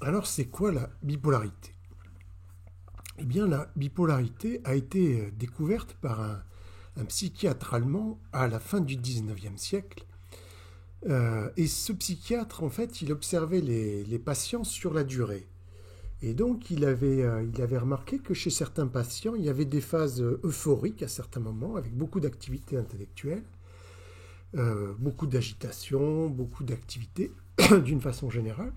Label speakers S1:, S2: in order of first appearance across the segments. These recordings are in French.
S1: Alors, c'est quoi la bipolarité? Eh bien, la bipolarité a été découverte par un psychiatre allemand à la fin du 19e siècle. Et ce psychiatre, en fait, il observait les patients sur la durée. Et donc, il avait remarqué que chez certains patients, il y avait des phases euphoriques à certains moments, avec beaucoup d'activité intellectuelle, beaucoup d'agitation, beaucoup d'activité d'une façon générale.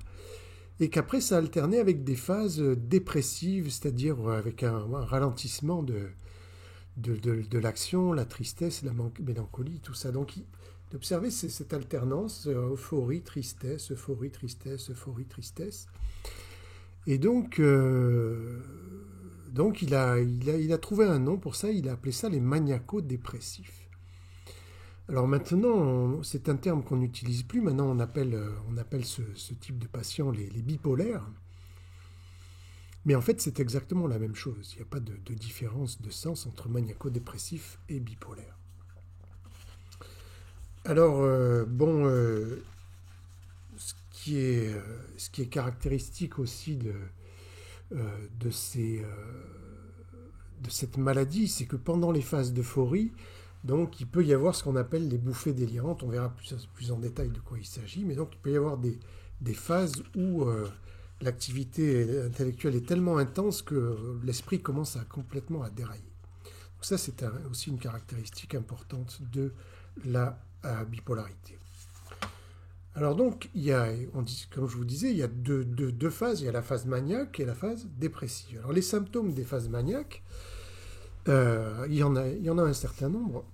S1: Et qu'après, ça alternait avec des phases dépressives, c'est-à-dire avec un ralentissement de l'action, la tristesse, la mélancolie, tout ça. Donc, d'observer cette alternance, euphorie, tristesse, euphorie, tristesse, euphorie, tristesse. Et donc il a trouvé un nom pour ça, il a appelé ça les maniaco-dépressifs. Alors maintenant, c'est un terme qu'on n'utilise plus. Maintenant, on appelle ce type de patients les bipolaires. Mais en fait, c'est exactement la même chose. Il n'y a pas de différence de sens entre maniaco-dépressif et bipolaire. Alors, ce qui est caractéristique aussi de cette maladie, c'est que pendant les phases d'euphorie, donc il peut y avoir ce qu'on appelle les bouffées délirantes. On verra plus en détail de quoi il s'agit, mais donc il peut y avoir des phases où l'activité intellectuelle est tellement intense que l'esprit commence complètement à dérailler. Donc ça, c'est aussi une caractéristique importante de la bipolarité. Alors donc, comme je vous disais, il y a deux phases. Il y a la phase maniaque et la phase dépressive. Alors les symptômes des phases maniaques, il y en a un certain nombre.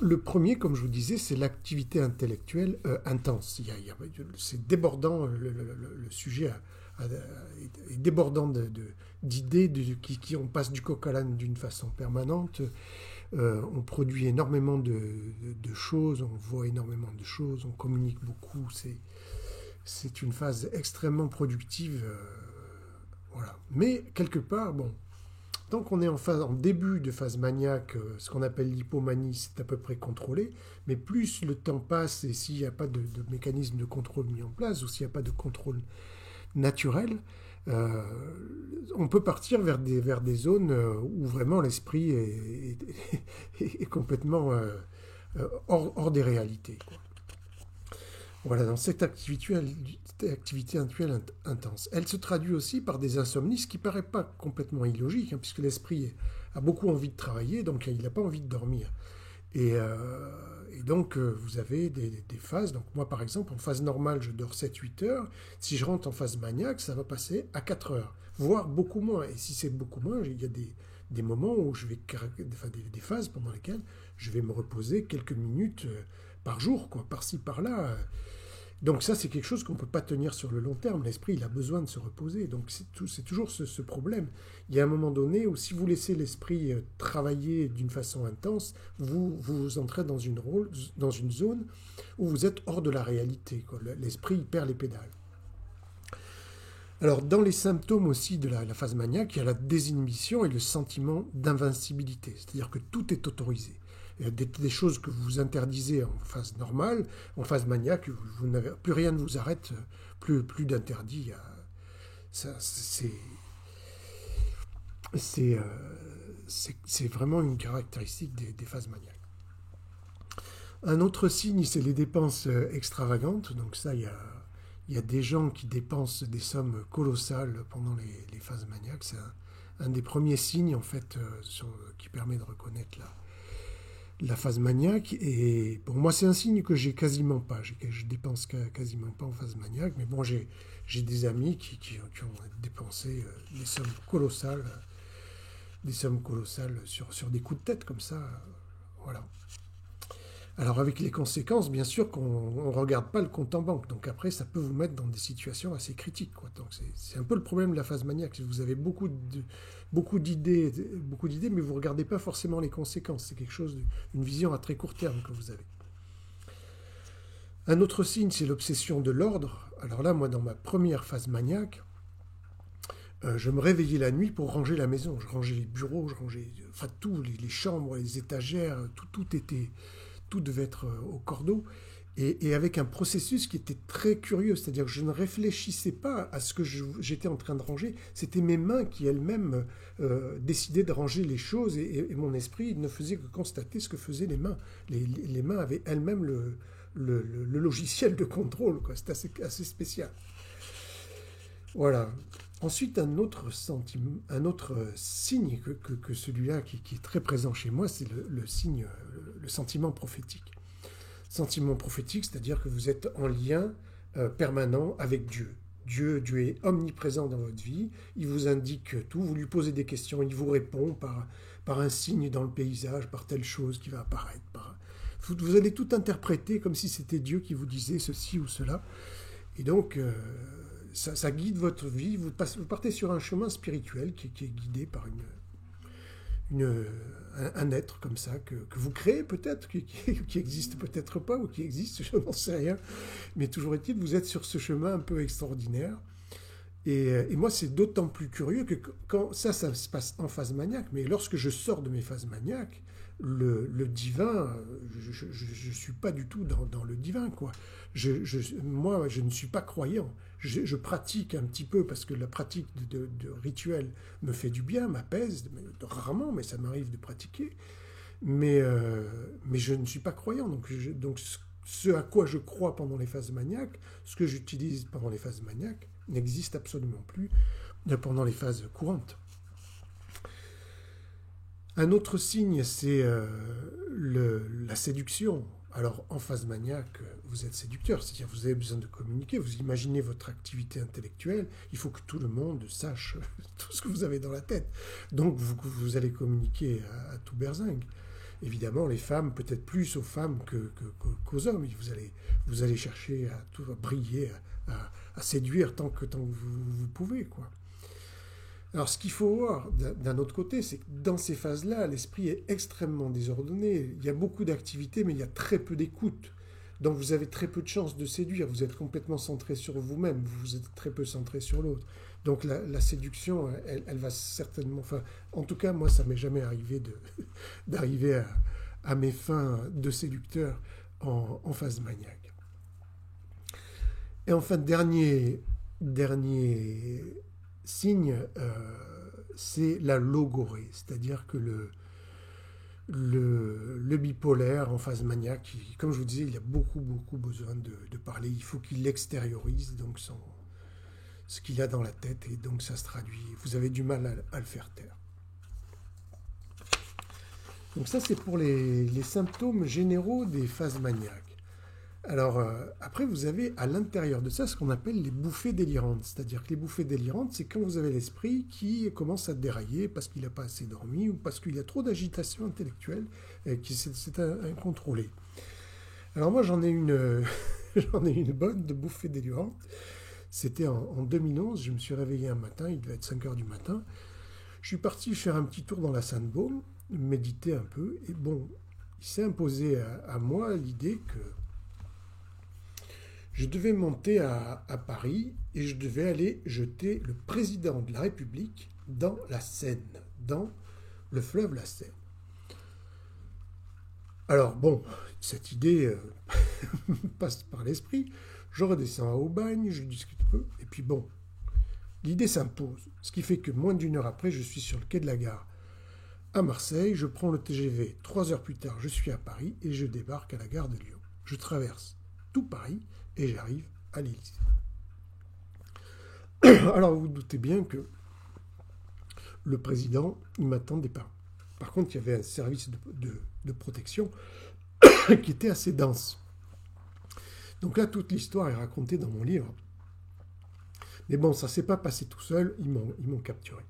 S1: Le premier, comme je vous disais, c'est l'activité intellectuelle intense. C'est débordant, le sujet est débordant d'idées on passe du coq à l'âne d'une façon permanente. On produit énormément de choses, on voit énormément de choses, on communique beaucoup. C'est une phase extrêmement productive. Voilà. Mais quelque part, tant qu'on est en début de phase maniaque, ce qu'on appelle l'hypomanie, c'est à peu près contrôlé. Mais plus le temps passe et s'il n'y a pas de mécanisme de contrôle mis en place ou s'il n'y a pas de contrôle naturel, on peut partir vers des zones où vraiment l'esprit est complètement hors des réalités, quoi. Voilà, dans cette activité intellectuelle intense. Elle se traduit aussi par des insomnies, ce qui ne paraît pas complètement illogique, puisque l'esprit a beaucoup envie de travailler, donc il n'a pas envie de dormir. Et donc, vous avez des phases. Donc, moi, par exemple, en phase normale, je dors 7-8 heures. Si je rentre en phase maniaque, ça va passer à 4 heures, voire beaucoup moins. Et si c'est beaucoup moins, il y a des moments où des phases pendant lesquelles je vais me reposer quelques minutes par jour, quoi, par-ci, par-là. Donc ça, c'est quelque chose qu'on ne peut pas tenir sur le long terme. L'esprit, il a besoin de se reposer. Donc c'est toujours ce problème. Il y a un moment donné où si vous laissez l'esprit travailler d'une façon intense, vous entrez dans une zone où vous êtes hors de la réalité, quoi. L'esprit, il perd les pédales. Alors, dans les symptômes aussi de la phase maniaque, il y a la désinhibition et le sentiment d'invincibilité. C'est-à-dire que tout est autorisé. Des choses que vous interdisez en phase normale, en phase maniaque, plus rien ne vous arrête, plus d'interdit. C'est vraiment une caractéristique des phases maniaques. Un autre signe, c'est les dépenses extravagantes. Donc ça, il y a des gens qui dépensent des sommes colossales pendant les phases maniaques. C'est un des premiers signes, en fait, qui permet de reconnaître la phase maniaque. Et pour moi, c'est un signe que j'ai quasiment pas. Je dépense quasiment pas en phase maniaque. Mais bon, j'ai des amis qui ont dépensé des sommes colossales sur des coups de tête comme ça. Voilà. Alors avec les conséquences, bien sûr, qu'on ne regarde pas le compte en banque. Donc après, ça peut vous mettre dans des situations assez critiques, quoi. Donc c'est un peu le problème de la phase maniaque. Vous avez beaucoup d'idées, mais vous ne regardez pas forcément les conséquences. C'est quelque chose, une vision à très court terme que vous avez. Un autre signe, c'est l'obsession de l'ordre. Alors là, moi, dans ma première phase maniaque, je me réveillais la nuit pour ranger la maison. Je rangeais les bureaux, tout, les chambres, les étagères, tout devait être au cordeau. et avec un processus qui était très curieux, c'est-à-dire que je ne réfléchissais pas à ce que j'étais en train de ranger, c'était mes mains qui elles-mêmes décidaient de ranger les choses, et mon esprit ne faisait que constater ce que faisaient les mains. Les mains avaient elles-mêmes le logiciel de contrôle, quoi. C'est assez spécial. Voilà. Ensuite, un autre signe que celui-là qui est très présent chez moi, c'est le sentiment prophétique. Sentiment prophétique, c'est-à-dire que vous êtes en lien permanent avec Dieu. Dieu est omniprésent dans votre vie, il vous indique tout, vous lui posez des questions, il vous répond par un signe dans le paysage, par telle chose qui va apparaître. Vous allez tout interpréter comme si c'était Dieu qui vous disait ceci ou cela. Et donc, ça guide votre vie, vous partez sur un chemin spirituel qui est guidé par un être comme ça, que vous créez peut-être, qui existe peut-être pas, ou qui existe, je n'en sais rien. Mais toujours est-il, vous êtes sur ce chemin un peu extraordinaire. Et moi, c'est d'autant plus curieux que quand ça se passe en phase maniaque, mais lorsque je sors de mes phases maniaques, le divin, je ne suis pas du tout dans le divin, quoi. Moi, je ne suis pas croyant. Je pratique un petit peu, parce que la pratique de rituel me fait du bien, m'apaise, rarement, mais ça m'arrive de pratiquer. Mais je ne suis pas croyant. Donc ce à quoi je crois pendant les phases maniaques, ce que j'utilise pendant les phases maniaques, n'existe absolument plus pendant les phases courantes. Un autre signe, c'est la séduction. Alors, en phase maniaque, vous êtes séducteur, c'est-à-dire que vous avez besoin de communiquer, vous imaginez votre activité intellectuelle, il faut que tout le monde sache tout ce que vous avez dans la tête. Donc, vous allez communiquer à tout berzingue. Évidemment, les femmes, peut-être plus aux femmes qu'aux hommes. Vous allez chercher à briller, à séduire tant que vous pouvez, quoi. Alors, ce qu'il faut voir d'un autre côté, c'est que dans ces phases-là, l'esprit est extrêmement désordonné. Il y a beaucoup d'activités, mais il y a très peu d'écoute. Donc, vous avez très peu de chances de séduire. Vous êtes complètement centré sur vous-même. Vous êtes très peu centré sur l'autre. Donc, la séduction, elle va certainement... Enfin, en tout cas, moi, ça m'est jamais arrivé d'arriver à mes fins de séducteur en phase maniaque. Et enfin, dernier signe, c'est la logorée, c'est-à-dire que le bipolaire en phase maniaque, comme je vous disais, il a beaucoup besoin de parler, il faut qu'il extériorise donc ce qu'il a dans la tête, et donc ça se traduit, vous avez du mal à le faire taire. Donc ça, c'est pour les symptômes généraux des phases maniaques. Alors, après, vous avez à l'intérieur de ça ce qu'on appelle les bouffées délirantes. C'est-à-dire que les bouffées délirantes, c'est quand vous avez l'esprit qui commence à dérailler parce qu'il n'a pas assez dormi ou parce qu'il y a trop d'agitation intellectuelle et que c'est incontrôlé. Alors moi, j'en ai une bonne de bouffées délirantes. C'était en 2011, je me suis réveillé un matin, il devait être 5 heures du matin. Je suis parti faire un petit tour dans la Sainte-Baume, méditer un peu, et bon, il s'est imposé à moi l'idée que je devais monter à Paris et je devais aller jeter le président de la République dans la Seine, dans le fleuve la Seine. Alors bon, cette idée passe par l'esprit, je redescends à Aubagne, je discute un peu, et puis bon, l'idée s'impose, ce qui fait que moins d'une heure après, je suis sur le quai de la gare à Marseille, je prends le TGV, 3 heures plus tard, je suis à Paris et je débarque à la gare de Lyon. Je traverse tout Paris et j'arrive à l'Élysée. Alors vous vous doutez bien que le président, il m'attendait pas. Par contre, il y avait un service de protection qui était assez dense. Donc là, toute l'histoire est racontée dans mon livre. Mais bon, ça ne s'est pas passé tout seul, ils m'ont capturé.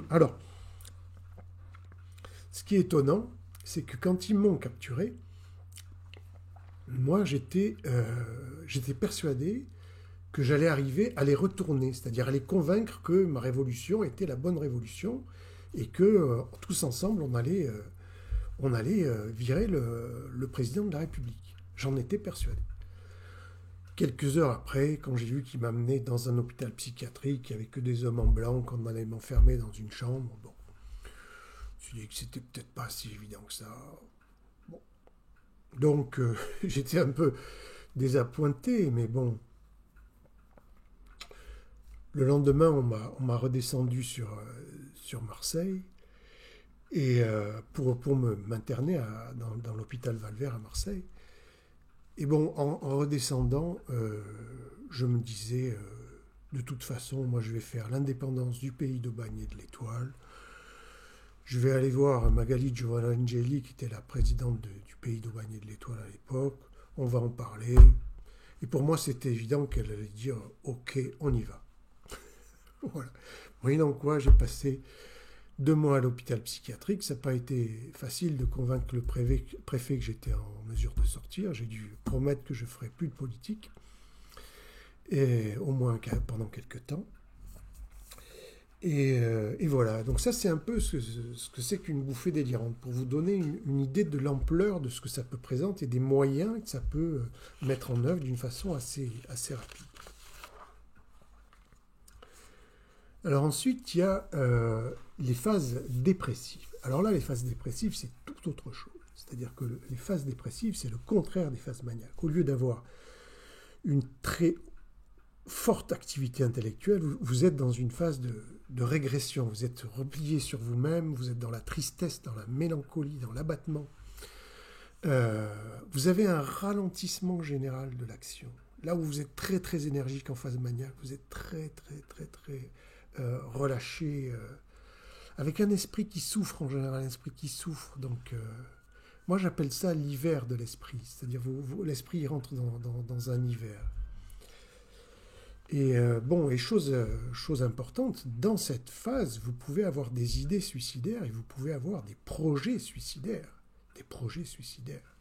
S1: Alors, ce qui est étonnant, c'est que quand ils m'ont capturé, moi, j'étais persuadé que j'allais arriver à les retourner, c'est-à-dire à les convaincre que ma révolution était la bonne révolution et que tous ensemble, on allait virer le président de la République. J'en étais persuadé. Quelques heures après, quand j'ai vu qu'il m'amenait dans un hôpital psychiatrique, il n'y avait que des hommes en blanc, qu'on allait m'enfermer dans une chambre, bon, je me suis dit que c'était peut-être pas si évident que ça. Bon. Donc, j'étais un peu désappointé, mais bon, le lendemain, on m'a redescendu sur Marseille et pour m'interner dans l'hôpital Valvert à Marseille. Et bon, en redescendant, je me disais, de toute façon, moi je vais faire l'indépendance du pays d'Aubagne et de l'Étoile. Je vais aller voir Magali Giovanangeli, qui était la présidente du pays d'Aubagne et de l'Étoile à l'époque. On va en parler. Et pour moi, c'était évident qu'elle allait dire OK, on y va. Voilà. Moyennant quoi, j'ai passé 2 mois à l'hôpital psychiatrique. Ça n'a pas été facile de convaincre le préfet que j'étais en mesure de sortir. J'ai dû promettre que je ne ferais plus de politique, et au moins pendant quelques temps. Et voilà, donc ça c'est un peu ce que c'est qu'une bouffée délirante, pour vous donner une idée de l'ampleur de ce que ça peut présenter et des moyens que ça peut mettre en œuvre d'une façon assez rapide. Alors ensuite, il y a les phases dépressives. Alors là, les phases dépressives, c'est tout autre chose. C'est-à-dire que les phases dépressives, c'est le contraire des phases maniaques. Au lieu d'avoir une très forte activité intellectuelle, vous êtes dans une phase de régression, vous êtes replié sur vous-même, vous êtes dans la tristesse, dans la mélancolie, dans l'abattement. Vous avez un ralentissement général de l'action. Là où vous êtes très très énergique en phase maniaque, vous êtes très relâché, avec un esprit qui souffre en général, un esprit qui souffre. Donc, moi j'appelle ça l'hiver de l'esprit, c'est-à-dire l'esprit rentre dans un hiver. Et bon, et chose importante, dans cette phase, vous pouvez avoir des idées suicidaires et vous pouvez avoir des projets suicidaires. Des projets suicidaires.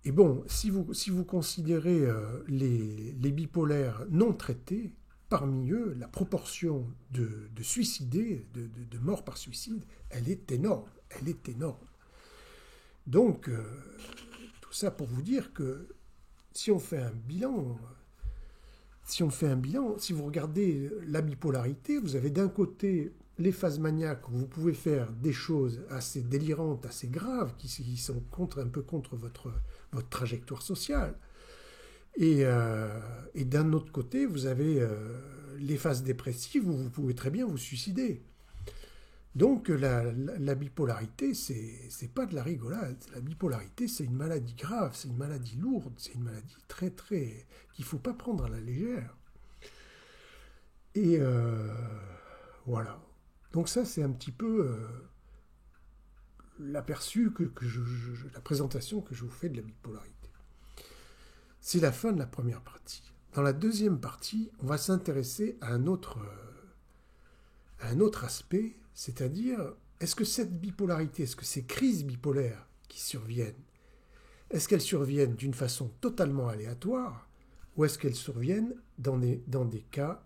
S1: Et bon, si vous considérez les bipolaires non traités, parmi eux, la proportion de suicidés, de morts par suicide, elle est énorme. Elle est énorme. Donc, tout ça pour vous dire que si on fait un bilan, si vous regardez la bipolarité, vous avez d'un côté les phases maniaques où vous pouvez faire des choses assez délirantes, assez graves, qui sont un peu contre votre trajectoire sociale. Et d'un autre côté, vous avez les phases dépressives où vous pouvez très bien vous suicider. Donc la bipolarité, c'est pas de la rigolade. La bipolarité, c'est une maladie grave, c'est une maladie lourde, c'est une maladie très qu'il faut pas prendre à la légère. Et voilà. Donc ça, c'est un petit peu l'aperçu la présentation que je vous fais de la bipolarité. C'est la fin de la première partie. Dans la deuxième partie, on va s'intéresser à un autre aspect, c'est-à-dire, est-ce que cette bipolarité, est-ce que ces crises bipolaires qui surviennent, est-ce qu'elles surviennent d'une façon totalement aléatoire ou est-ce qu'elles surviennent dans des cas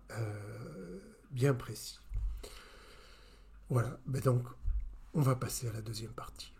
S1: bien précis? Voilà, donc on va passer à la deuxième partie.